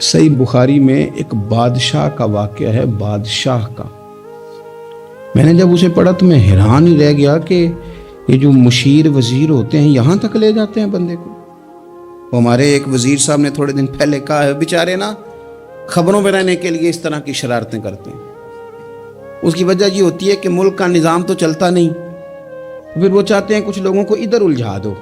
صحیح بخاری میں ایک بادشاہ کا واقعہ ہے، بادشاہ کا۔ میں نے جب اسے پڑھا تو میں حیران ہی رہ گیا کہ یہ جو مشیر وزیر ہوتے ہیں یہاں تک لے جاتے ہیں بندے کو۔ وہ ہمارے ایک وزیر صاحب نے تھوڑے دن پہلے کہا ہے، بیچارے نا خبروں میں رہنے کے لیے اس طرح کی شرارتیں کرتے ہیں۔ اس کی وجہ یہ ہوتی ہے کہ ملک کا نظام تو چلتا نہیں، پھر وہ چاہتے ہیں کچھ لوگوں کو ادھر الجھا دو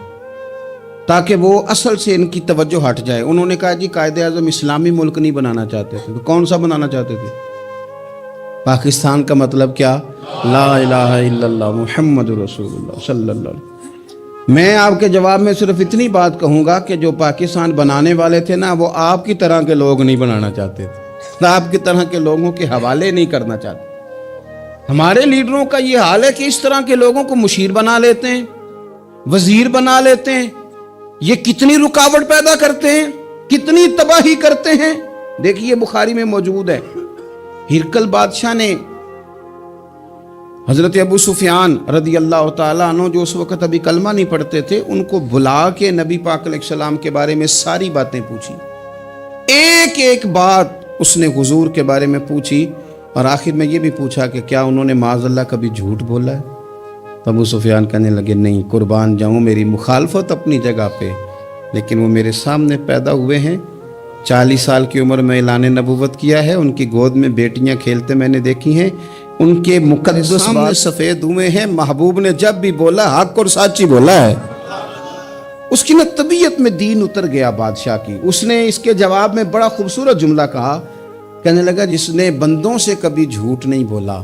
تاکہ وہ اصل سے ان کی توجہ ہٹ جائے۔ انہوں نے کہا جی قائد اعظم اسلامی ملک نہیں بنانا چاہتے تھے، تو کون سا بنانا چاہتے تھے؟ پاکستان کا مطلب کیا؟ لا الہ الا اللہ محمد رسول اللہ صلی اللہ علیہ وسلم۔ میں آپ کے جواب میں صرف اتنی بات کہوں گا کہ جو پاکستان بنانے والے تھے نا، وہ آپ کی طرح کے لوگ نہیں بنانا چاہتے تھے، آپ کی طرح کے لوگوں کے حوالے نہیں کرنا چاہتے۔ ہمارے لیڈروں کا یہ حال ہے کہ اس طرح کے لوگوں کو مشیر بنا لیتے ہیں، وزیر بنا لیتے ہیں۔ یہ کتنی رکاوٹ پیدا کرتے ہیں، کتنی تباہی کرتے ہیں۔ دیکھیے بخاری میں موجود ہے، ہرقل بادشاہ نے حضرت ابو سفیان رضی اللہ تعالیٰ عنہ، جو اس وقت ابھی کلمہ نہیں پڑھتے تھے، ان کو بلا کے نبی پاک علیہ السلام کے بارے میں ساری باتیں پوچھی۔ ایک ایک بات اس نے حضور کے بارے میں پوچھی، اور آخر میں یہ بھی پوچھا کہ کیا انہوں نے معاذ اللہ کبھی جھوٹ بولا ہے؟ ابو سفیان کہنے لگے نہیں، قربان جاؤں، میری مخالفت اپنی جگہ پہ، لیکن وہ میرے سامنے پیدا ہوئے ہیں، 40 سال کی عمر میں اعلان نبوت کیا ہے، ان کی گود میں بیٹیاں کھیلتے میں نے دیکھی ہیں، ان کے مقدس بال سفید ہوئے ہیں، محبوب نے جب بھی بولا حق اور سچی بولا ہے۔ اس کی نا طبیعت میں دین اتر گیا بادشاہ کی۔ اس نے اس کے جواب میں بڑا خوبصورت جملہ کہا، کہنے لگا جس نے بندوں سے کبھی جھوٹ نہیں بولا،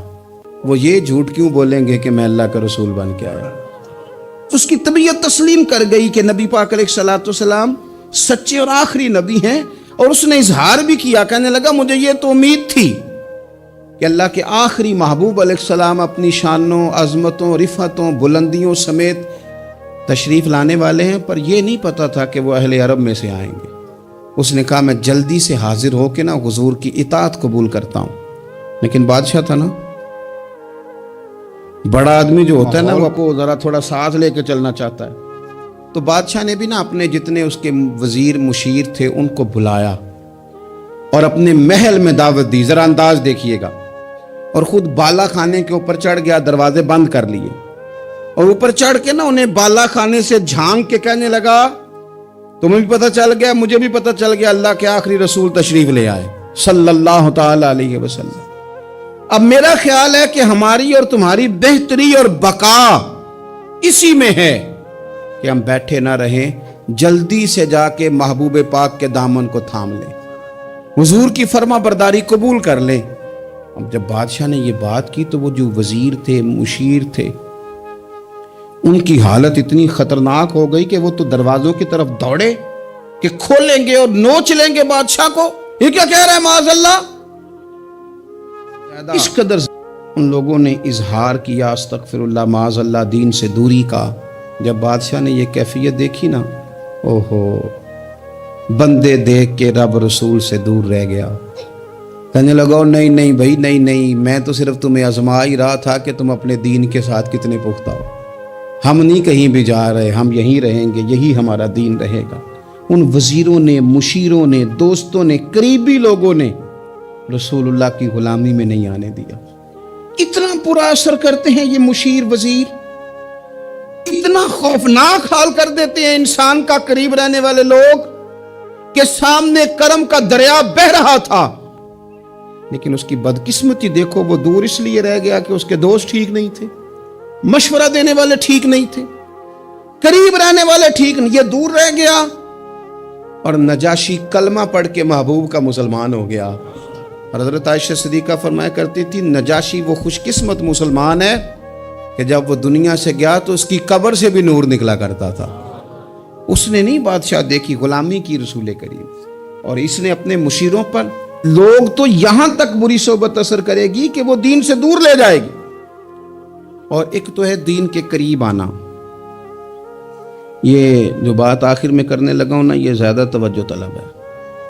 وہ یہ جھوٹ کیوں بولیں گے کہ میں اللہ کا رسول بن کے آیا۔ اس کی طبیعت تسلیم کر گئی کہ نبی پاک علیہ الصلوۃ والسلام سچے اور آخری نبی ہیں، اور اس نے اظہار بھی کیا، کہنے لگا مجھے یہ تو امید تھی کہ اللہ کے آخری محبوب علیہ السلام اپنی شانوں، عظمتوں، رفعتوں، بلندیوں سمیت تشریف لانے والے ہیں، پر یہ نہیں پتا تھا کہ وہ اہل عرب میں سے آئیں گے۔ اس نے کہا میں جلدی سے حاضر ہو کے نا حضور کی اطاعت قبول کرتا ہوں۔ لیکن بادشاہ تھا نا، بڑا آدمی جو ہوتا ہے نا، وہ کو ذرا تھوڑا ساتھ لے کے چلنا چاہتا ہے۔ تو بادشاہ نے بھی نا اپنے جتنے اس کے وزیر مشیر تھے ان کو بلایا اور اپنے محل میں دعوت دی۔ ذرا انداز دیکھیے گا، اور خود بالا خانے کے اوپر چڑھ گیا، دروازے بند کر لیے، اور اوپر چڑھ کے نا انہیں بالا خانے سے جھانک کے کہنے لگا تمہیں بھی پتہ چل گیا، مجھے بھی پتہ چل گیا، اللہ کے آخری رسول تشریف لے آئے صلی اللہ تعالی علیہ وسلم۔ اب میرا خیال ہے کہ ہماری اور تمہاری بہتری اور بقا اسی میں ہے کہ ہم بیٹھے نہ رہیں، جلدی سے جا کے محبوب پاک کے دامن کو تھام لیں، حضور کی فرما برداری قبول کر لیں۔ اب جب بادشاہ نے یہ بات کی تو وہ جو وزیر تھے، مشیر تھے، ان کی حالت اتنی خطرناک ہو گئی کہ وہ تو دروازوں کی طرف دوڑے کہ کھولیں گے اور نوچ لیں گے بادشاہ کو۔ یہ کیا کہہ رہا ہے معاذ اللہ؟ اس قدر ان لوگوں نے اظہار کیا استغفر اللہ معاذ اللہ دین سے دوری کا۔ جب بادشاہ نے یہ کیفیت دیکھی نا، اوہو، بندے دیکھ کے رب رسول سے دور رہ گیا۔ کہنے لگا نہیں نہیں بھائی، نہیں، میں تو صرف تمہیں آزما ہی رہا تھا کہ تم اپنے دین کے ساتھ کتنے پختہ ہو۔ ہم نہیں کہیں بھی جا رہے، ہم یہیں رہیں گے، یہی ہمارا دین رہے گا۔ ان وزیروں نے، مشیروں نے، دوستوں نے، قریبی لوگوں نے رسول اللہ کی غلامی میں نہیں آنے دیا۔ اتنا برا اثر کرتے ہیں یہ مشیر وزیر، اتنا خوفناک حال کر دیتے ہیں انسان کا قریب رہنے والے لوگ کہ سامنے کرم کا دریا بہہ رہا تھا، لیکن اس کی بدقسمتی دیکھو، وہ دور اس لیے رہ گیا کہ اس کے دوست ٹھیک نہیں تھے، مشورہ دینے والے ٹھیک نہیں تھے، قریب رہنے والے ٹھیک نہیں، یہ دور رہ گیا۔ اور نجاشی کلمہ پڑھ کے محبوب کا مسلمان ہو گیا۔ اور حضرت عائشہ صدیقہ فرمایا کرتی تھی نجاشی وہ خوش قسمت مسلمان ہے کہ جب وہ دنیا سے گیا تو اس کی قبر سے بھی نور نکلا کرتا تھا۔ اس نے نہیں بادشاہ دیکھی، غلامی کی رسول کریم، اور اس نے اپنے مشیروں پر لوگ تو یہاں تک بری صحبت اثر کرے گی کہ وہ دین سے دور لے جائے گی۔ اور ایک تو ہے دین کے قریب آنا۔ یہ جو بات آخر میں کرنے لگا ہوں نا، یہ زیادہ توجہ طلب ہے۔